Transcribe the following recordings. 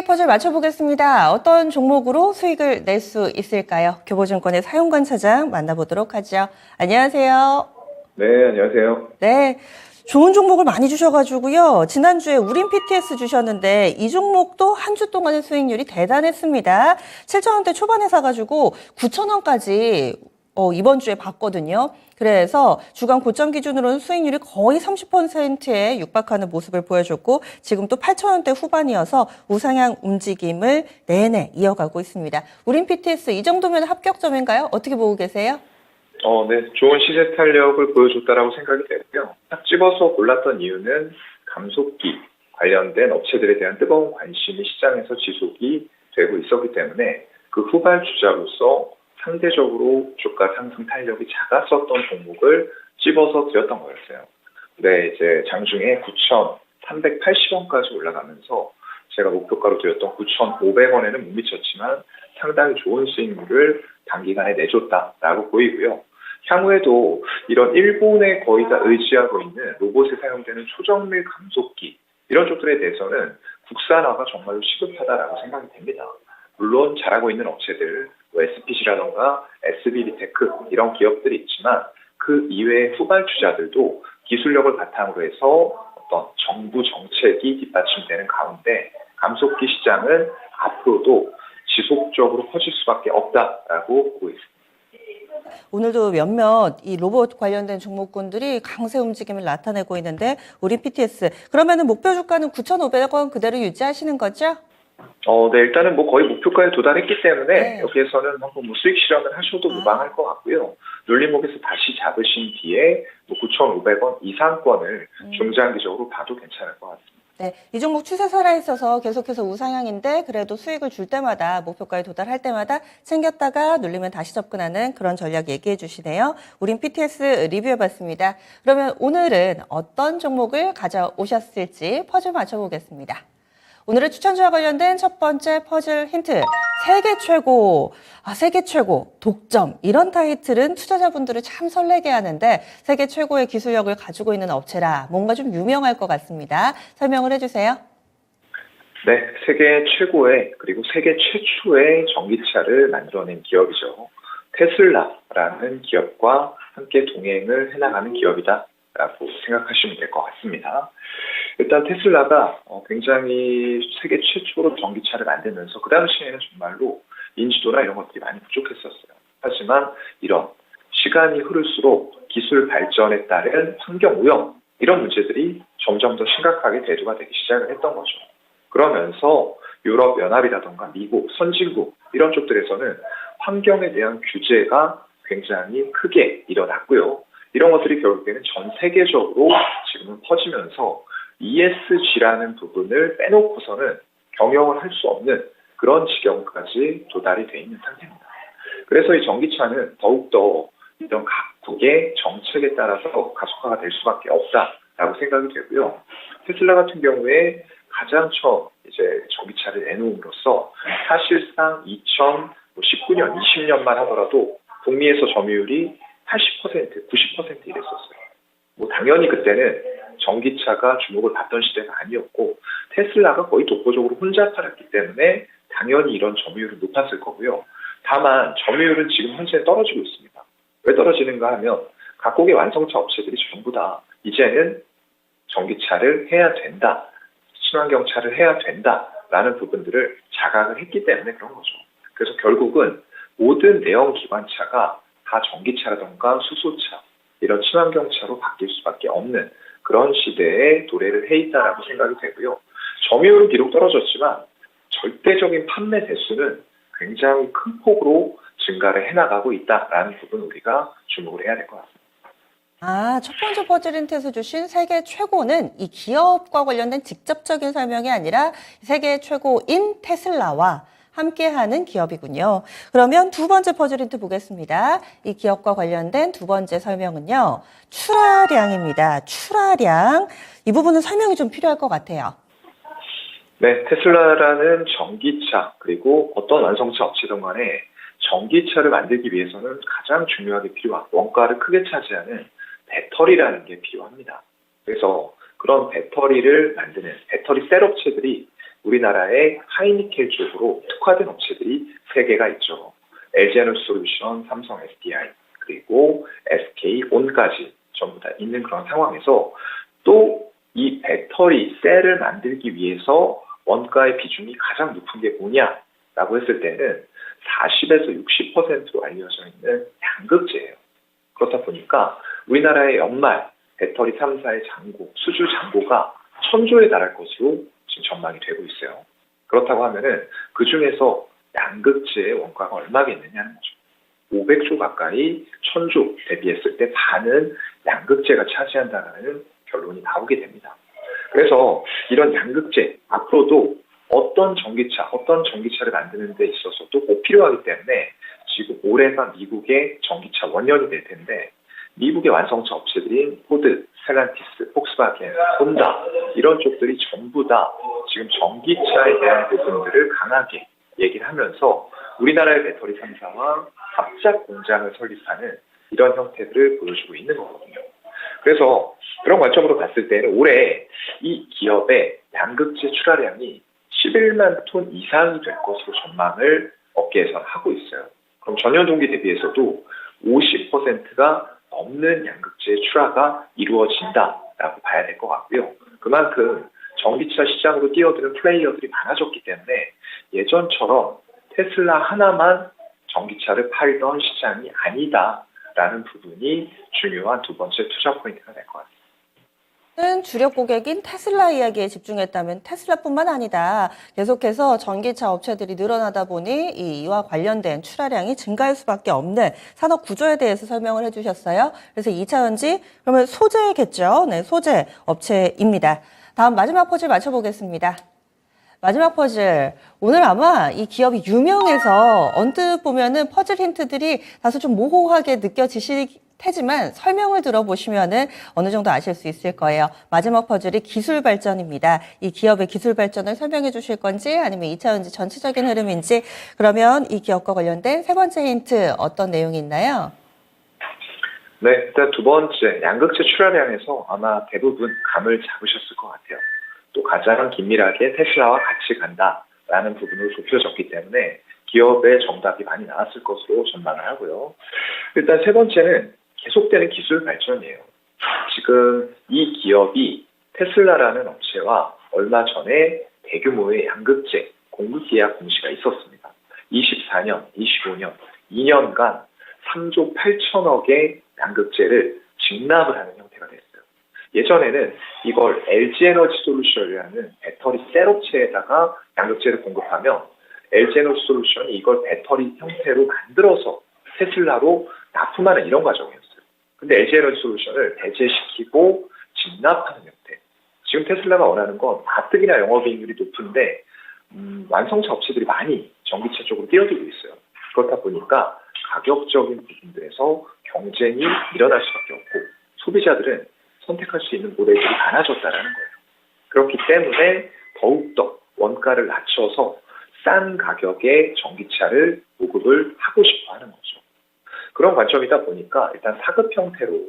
세계 퍼즐 맞춰보겠습니다. 어떤 종목으로 수익을 낼 수 있을까요? 교보증권의 사용관 차장 만나보도록 하죠. 안녕하세요. 네, 안녕하세요. 네, 좋은 종목을 많이 주셔가지고요. 지난주에 우린 PTS 주셨는데 이 종목도 한 주 동안의 수익률이 대단했습니다. 7,000원대 초반에 사가지고 9,000원까지 이번 주에 봤거든요. 그래서 주간 고점 기준으로는 수익률이 거의 30%에 육박하는 모습을 보여줬고 지금 또 8,000원대 후반이어서 우상향 움직임을 내내 이어가고 있습니다. 우린 PTS 이 정도면 합격점인가요? 어떻게 보고 계세요? 네, 좋은 시세 탄력을 보여줬다라고 생각이 되고요. 딱 집어서 골랐던 이유는 감속기 관련된 업체들에 대한 뜨거운 관심이 시장에서 지속이 되고 있었기 때문에 그 후발주자로서 상대적으로 주가 상승 탄력이 작았었던 종목을 집어서 드렸던 거였어요. 근데 이제 장중에 9,380원까지 올라가면서 제가 목표가로 드렸던 9,500원에는 못 미쳤지만 상당히 좋은 수익률을 단기간에 내줬다라고 보이고요. 향후에도 이런 일본에 거의 다 의지하고 있는 로봇에 사용되는 초정밀 감속기 이런 쪽들에 대해서는 국산화가 정말로 시급하다라고 생각이 됩니다. 물론 잘하고 있는 업체들, SPC라던가 SB리테크 이런 기업들이 있지만 그 이외의 후발주자들도 기술력을 바탕으로 해서 어떤 정부 정책이 뒷받침되는 가운데 감속기 시장은 앞으로도 지속적으로 커질 수밖에 없다라고 보고 있습니다. 오늘도 몇몇 이 로봇 관련된 종목군들이 강세 움직임을 나타내고 있는데 우린 PTS 그러면은 목표 주가는 9,500원 그대로 유지하시는 거죠? 네, 일단은 뭐 거의 목표가에 도달했기 때문에 네. 여기에서는 한번 뭐 수익 실현을 하셔도 무방할 것 같고요. 눌림목에서 다시 잡으신 뒤에 뭐 9,500원 이상권을 중장기적으로 봐도 괜찮을 것 같습니다. 네, 이 종목 추세 살아있어서 계속해서 우상향인데 그래도 수익을 줄 때마다 목표가에 도달할 때마다 챙겼다가 눌리면 다시 접근하는 그런 전략 얘기해 주시네요. 우린 PTS 리뷰해봤습니다. 그러면 오늘은 어떤 종목을 가져오셨을지 퍼즐 맞춰보겠습니다. 오늘의 추천주와 관련된 첫 번째 퍼즐 힌트. 세계 최고, 독점. 이런 타이틀은 투자자분들을 참 설레게 하는데 세계 최고의 기술력을 가지고 있는 업체라 뭔가 좀 유명할 것 같습니다. 설명을 해주세요. 네, 세계 최고의 그리고 세계 최초의 전기차를 만들어낸 기업이죠. 테슬라라는 기업과 함께 동행을 해나가는 기업이다라고 생각하시면 될 것 같습니다. 일단 테슬라가 굉장히 세계 최초로 전기차를 만들면서 그 당시에는 정말로 인지도나 이런 것들이 많이 부족했었어요. 하지만 이런 시간이 흐를수록 기술 발전에 따른 환경 오염 이런 문제들이 점점 더 심각하게 대두가 되기 시작을 했던 거죠. 그러면서 유럽연합이라던가 미국, 선진국 이런 쪽들에서는 환경에 대한 규제가 굉장히 크게 일어났고요. 이런 것들이 결국에는 전 세계적으로 지금은 퍼지면서 ESG라는 부분을 빼놓고서는 경영을 할 수 없는 그런 지경까지 도달이 돼 있는 상태입니다. 그래서 이 전기차는 더욱더 이런 각국의 정책에 따라서 가속화가 될 수밖에 없다라고 생각이 되고요. 테슬라 같은 경우에 가장 처음 이제 전기차를 내놓음으로써 사실상 2019년, 20년만 하더라도 북미에서 점유율이 80%, 90% 이랬었어요. 뭐 당연히 그때는 전기차가 주목을 받던 시대가 아니었고 테슬라가 거의 독보적으로 혼자 팔았기 때문에 당연히 이런 점유율은 높았을 거고요. 다만 점유율은 지금 현재 떨어지고 있습니다. 왜 떨어지는가 하면 각국의 완성차 업체들이 전부 다 이제는 전기차를 해야 된다, 친환경차를 해야 된다라는 부분들을 자각을 했기 때문에 그런 거죠. 그래서 결국은 모든 내연 기관차가 다 전기차라던가 수소차 이런 친환경차로 바뀔 수밖에 없는 그런 시대에 도래를 해 있다라고 생각이 되고요. 점유율은 비록 떨어졌지만 절대적인 판매 대수는 굉장히 큰 폭으로 증가를 해나가고 있다라는 부분 우리가 주목을 해야 될 것 같습니다. 첫 번째 퍼즐 힌트에서 주신 세계 최고는 이 기업과 관련된 직접적인 설명이 아니라 세계 최고인 테슬라와 함께하는 기업이군요. 그러면 두 번째 퍼즐 힌트 보겠습니다. 이 기업과 관련된 두 번째 설명은요. 출하량입니다. 출하량. 이 부분은 설명이 좀 필요할 것 같아요. 네, 테슬라라는 전기차 그리고 어떤 완성차 업체든 간에 전기차를 만들기 위해서는 가장 중요하게 필요한 원가를 크게 차지하는 배터리라는 게 필요합니다. 그래서 그런 배터리를 만드는 배터리 셀 업체들이 우리나라의 하이니켈 쪽으로 특화된 업체들이 3개가 있죠. LG에너지솔루션, 삼성 SDI, 그리고 SK온까지 전부 다 있는 그런 상황에서 또 이 배터리 셀을 만들기 위해서 원가의 비중이 가장 높은 게 뭐냐라고 했을 때는 40에서 60%로 알려져 있는 양극재예요. 그렇다 보니까 우리나라의 연말 배터리 3사의 잔고, 수주 잔고가 1000조에 달할 것으로 지금 전망이 되고 있어요. 그렇다고 하면은 그 중에서 양극재의 원가가 얼마겠느냐는 거죠. 500조 가까이 1000조 대비했을 때 반은 양극재가 차지한다는 결론이 나오게 됩니다. 그래서 이런 양극재 앞으로도 어떤 전기차를 만드는 데 있어서도 꼭 필요하기 때문에 지금 올해가 미국의 전기차 원년이 될 텐데 미국의 완성차 업체들인 포드, 스텔란티스, 폭스바겐, 혼다 이런 쪽들이 전부 다 지금 전기차에 대한 부분들을 강하게 얘기를 하면서 우리나라의 배터리 3사와 합작 공장을 설립하는 이런 형태들을 보여주고 있는 거거든요. 그래서 그런 관점으로 봤을 때는 올해 이 기업의 양극재 출하량이 11만 톤 이상이 될 것으로 전망을 업계에서 하고 있어요. 그럼 전년 동기 대비해서도 50%가 넘는 양극재 출하가 이루어진다라고 봐야 될 것 같고요. 그만큼 전기차 시장으로 뛰어드는 플레이어들이 많아졌기 때문에 예전처럼 테슬라 하나만 전기차를 팔던 시장이 아니다라는 부분이 중요한 두 번째 투자 포인트가 될 것 같습니다. 주력 고객인 테슬라 이야기에 집중했다면 테슬라뿐만 아니다. 계속해서 전기차 업체들이 늘어나다 보니 이와 관련된 출하량이 증가할 수밖에 없는 산업 구조에 대해서 설명을 해주셨어요. 그래서 2차 전지, 그러면 소재겠죠? 네, 소재 업체입니다. 다음 마지막 퍼즐 맞춰보겠습니다. 마지막 퍼즐. 오늘 아마 이 기업이 유명해서 언뜻 보면은 퍼즐 힌트들이 다소 좀 모호하게 느껴지실 테지만 설명을 들어보시면은 어느 정도 아실 수 있을 거예요. 마지막 퍼즐이 기술 발전입니다. 이 기업의 기술 발전을 설명해 주실 건지 아니면 2차 전지 전체적인 흐름인지, 그러면 이 기업과 관련된 세 번째 힌트 어떤 내용이 있나요? 네, 일단 두 번째 양극재 출하량에서 아마 대부분 감을 잡으셨을 것 같아요. 또 가장 긴밀하게 테슬라와 같이 간다라는 부분으로 좁혀졌기 때문에 기업의 정답이 많이 나왔을 것으로 전망을 하고요. 일단 세 번째는 계속되는 기술 발전이에요. 지금 이 기업이 테슬라라는 업체와 얼마 전에 대규모의 양극재 공급 계약 공시가 있었습니다. 24년, 25년, 2년간 3조 8천억의 양극재를 직납을 하는 형태가 됐어요. 예전에는 이걸 LG에너지솔루션이라는 배터리 셀 업체에다가 양극재를 공급하면 LG에너지솔루션이 이걸 배터리 형태로 만들어서 테슬라로 납품하는 이런 과정이었어요. 근데 LG에너지솔루션을 배제시키고 직납하는 형태. 지금 테슬라가 원하는 건 가뜩이나 영업이익률이 높은데 완성차 업체들이 많이 전기차 쪽으로 뛰어들고 있어요. 그렇다 보니까 가격적인 부분들에서 경쟁이 일어날 수밖에 없고 소비자들은 선택할 수 있는 모델들이 많아졌다는 거예요. 그렇기 때문에 더욱더 원가를 낮춰서 싼 가격의 전기차를 보급을 하고 싶어 하는 거죠. 그런 관점이다 보니까 일단 사급 형태로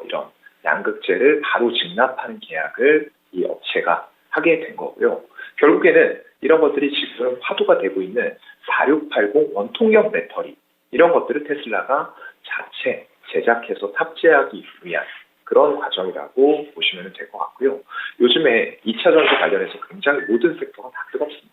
이런 양극재를 바로 직납하는 계약을 이 업체가 하게 된 거고요. 결국에는 이런 것들이 지금 화두가 되고 있는 4680 원통형 배터리, 이런 것들을 테슬라가 자체 제작해서 탑재하기 위한 그런 과정이라고 보시면 될 것 같고요. 요즘에 2차 전지 관련해서 굉장히 모든 섹터가 다 뜨겁습니다.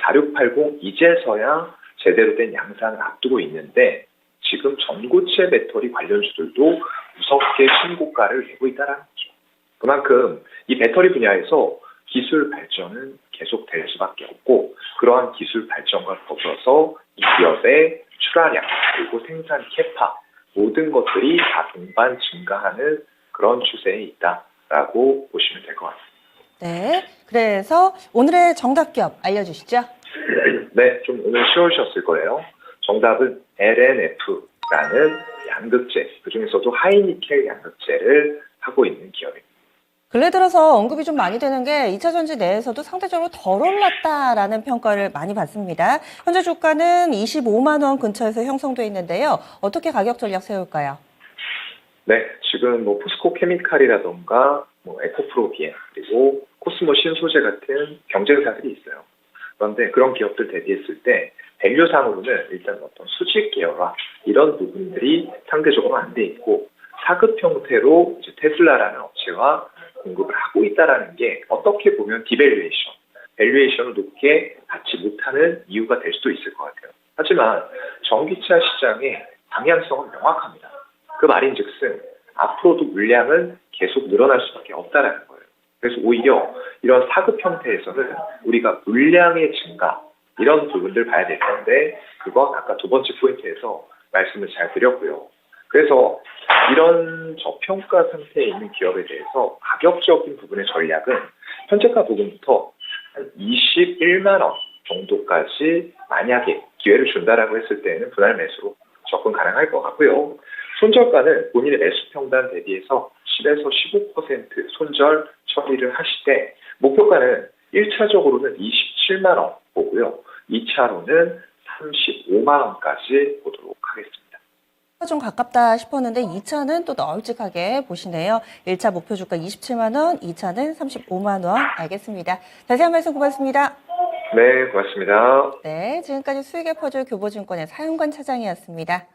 4680 이제서야 제대로 된 양산을 앞두고 있는데 지금 전고체 배터리 관련주들도 무섭게 신고가를 내고 있다는 거죠. 그만큼 이 배터리 분야에서 기술 발전은 계속될 수밖에 없고 그러한 기술 발전과 더불어서 이 기업의 출하량 그리고 생산 캐파 모든 것들이 다 동반 증가하는 그런 추세에 있다라고 보시면 될 것 같습니다. 네, 그래서 오늘의 정답 기업 알려주시죠. 네, 좀 오늘 쉬우셨을 거예요. 정답은 LNF라는 양극재, 그중에서도 하이니켈 양극재를 하고 있는 기업입니다. 근래 들어서 언급이 좀 많이 되는 게 2차 전지 내에서도 상대적으로 덜 올랐다라는 평가를 많이 받습니다. 현재 주가는 25만 원 근처에서 형성돼 있는데요. 어떻게 가격 전략 세울까요? 네, 지금 포스코 케미칼이라던가 에코프로비엔 그리고 코스모 신소재 같은 경쟁사들이 있어요. 그런데 그런 기업들 대비했을 때 밸류상으로는 일단 어떤 수직 계열화 이런 부분들이 상대적으로 안 돼 있고 사급 형태로 이제 테슬라라는 업체와 공급을 하고 있다라는 게 어떻게 보면 디밸류에이션, 밸류에이션을 높게 받지 못하는 이유가 될 수도 있을 것 같아요. 하지만 전기차 시장의 방향성은 명확합니다. 그 말인즉슨 앞으로도 물량은 계속 늘어날 수밖에 없다라는 거예요. 그래서 오히려 이런 사급 형태에서는 우리가 물량의 증가 이런 부분들 봐야 될 텐데 그건 아까 두 번째 포인트에서 말씀을 잘 드렸고요. 그래서 이런 저평가 상태에 있는 기업에 대해서 가격적인 부분의 전략은 현재가 부분부터 한 21만 원 정도까지 만약에 기회를 준다라고 했을 때는 분할 매수로 접근 가능할 것 같고요. 손절가는 본인의 매수 평단 대비해서 10에서 15% 손절 처리를 하시되 목표가는 1차적으로는 27만 원 보고요. 2차로는 35만 원까지 보도록 하겠습니다. 좀 가깝다 싶었는데 2차는 또 널찍하게 보시네요. 1차 목표 주가 27만 원, 2차는 35만 원. 알겠습니다. 자세한 말씀 고맙습니다. 네, 고맙습니다. 네, 지금까지 수익의 퍼즐 교보증권의 사윤관 차장이었습니다.